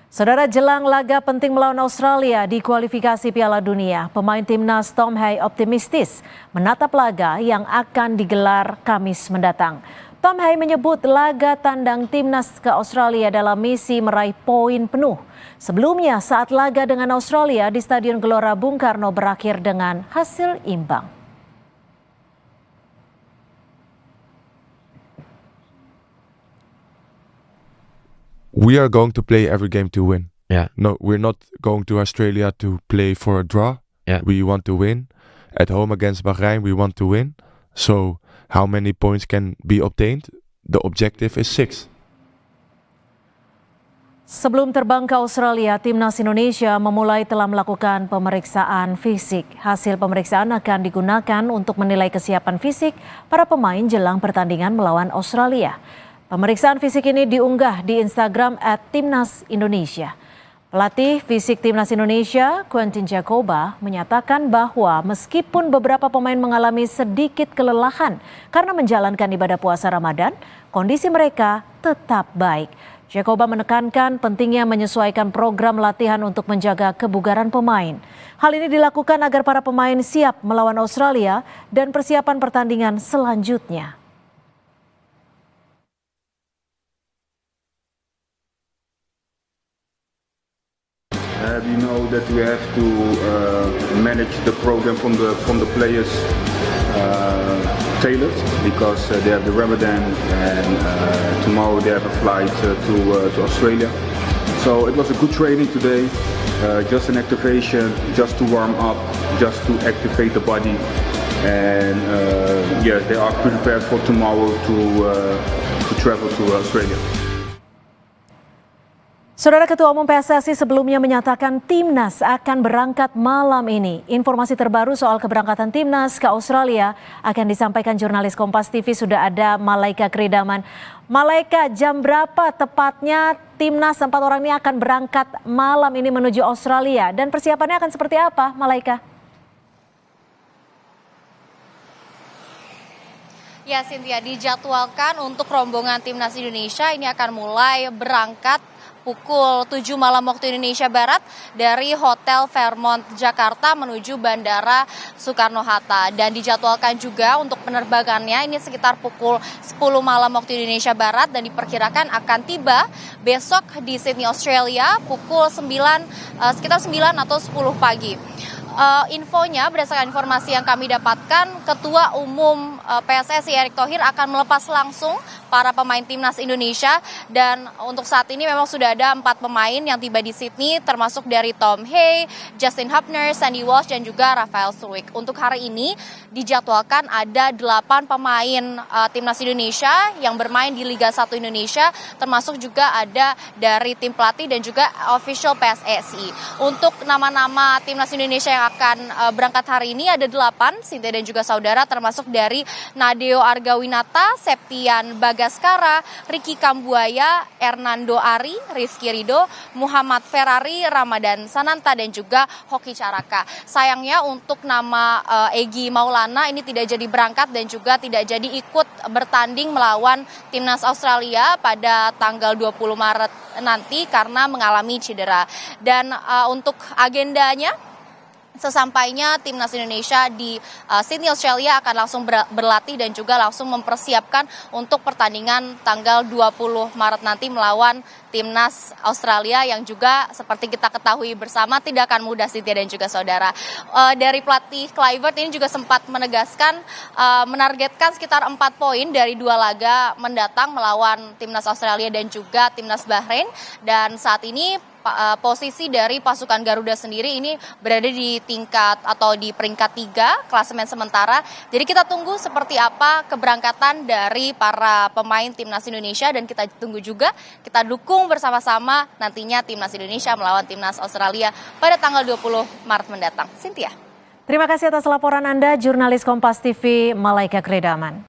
Saudara, jelang laga penting melawan Australia di kualifikasi Piala Dunia, pemain timnas Tom Hay optimistis menatap laga yang akan digelar Kamis mendatang. Tom Hay menyebut laga tandang timnas ke Australia dalam misi meraih poin penuh. Sebelumnya saat laga dengan Australia di Stadion Gelora Bung Karno berakhir dengan hasil imbang. We are going to play every game to win. Yeah. No, we're not going to Australia to play for a draw. Yeah. We want to win. At home against Bahrain, we want to win. So, how many points can be obtained? The objective is 6. Sebelum terbang ke Australia, timnas Indonesia telah melakukan pemeriksaan fisik. Hasil pemeriksaan akan digunakan untuk menilai kesiapan fisik para pemain jelang pertandingan melawan Australia. Pemeriksaan fisik ini diunggah di Instagram @timnasindonesia. Pelatih fisik timnas Indonesia, Quentin Jacoba, menyatakan bahwa meskipun beberapa pemain mengalami sedikit kelelahan karena menjalankan ibadah puasa Ramadan, kondisi mereka tetap baik. Jacoba menekankan pentingnya menyesuaikan program latihan untuk menjaga kebugaran pemain. Hal ini dilakukan agar para pemain siap melawan Australia dan persiapan pertandingan selanjutnya. We know that we have to manage the program from the players tailored because they have the Ramadan and tomorrow they have a flight to Australia. So it was a good training today, just an activation, just to warm up, just to activate the body, and yes, they are prepared for tomorrow to travel to Australia. Saudara, Ketua Umum PSSI sebelumnya menyatakan timnas akan berangkat malam ini. Informasi terbaru soal keberangkatan timnas ke Australia akan disampaikan jurnalis Kompas TV. Sudah ada Malaika Kridaman. Malaika, jam berapa tepatnya timnas 4 orang ini akan berangkat malam ini menuju Australia? Dan persiapannya akan seperti apa, Malaika? Ya, Cynthia, dijadwalkan untuk rombongan timnas Indonesia ini akan mulai berangkat pukul 7 malam waktu Indonesia Barat dari Hotel Fairmont Jakarta menuju Bandara Soekarno-Hatta. Dan dijadwalkan juga untuk penerbangannya ini sekitar pukul 10 malam waktu Indonesia Barat dan diperkirakan akan tiba besok di Sydney, Australia pukul 9, sekitar 9 atau 10 pagi. Infonya berdasarkan informasi yang kami dapatkan, Ketua Umum PSSI Erick Thohir akan melepas langsung para pemain timnas Indonesia, dan untuk saat ini memang sudah ada 4 pemain yang tiba di Sydney, termasuk dari Tom Hay, Justin Hubner, Sandy Walsh, dan juga Rafael Struijk. Untuk hari ini dijadwalkan ada 8 pemain timnas Indonesia yang bermain di Liga 1 Indonesia, termasuk juga ada dari tim pelatih dan juga official PSSI. Untuk nama-nama timnas Indonesia yang akan berangkat hari ini ada 8, Cynthia dan juga saudara, termasuk dari Nadeo Argawinata, Septian Bagaskara, Ricky Kambuaya, Hernando Ari, Rizky Ridho, Muhammad Ferrari, Ramadan Sananta, dan juga Hoki Caraka. Sayangnya untuk nama Egy Maulana ini tidak jadi berangkat dan juga tidak jadi ikut bertanding melawan timnas Australia pada tanggal 20 Maret nanti karena mengalami cedera. Dan untuk agendanya, sesampainya timnas Indonesia di Sydney, Australia akan langsung berlatih dan juga langsung mempersiapkan untuk pertandingan tanggal 20 Maret nanti melawan timnas Australia yang juga seperti kita ketahui bersama tidak akan mudah, Cynthia dan juga saudara. Dari pelatih Kluivert ini juga sempat menegaskan menargetkan sekitar 4 poin dari 2 laga mendatang melawan timnas Australia dan juga timnas Bahrain, dan saat ini posisi dari pasukan Garuda sendiri ini berada di tingkat atau di peringkat 3 klasemen sementara. Jadi kita tunggu seperti apa keberangkatan dari para pemain timnas Indonesia, dan kita tunggu juga, kita dukung bersama-sama nantinya timnas Indonesia melawan timnas Australia pada tanggal 20 Maret mendatang. Cynthia. Terima kasih atas laporan Anda, jurnalis Kompas TV Malaika Kridaman.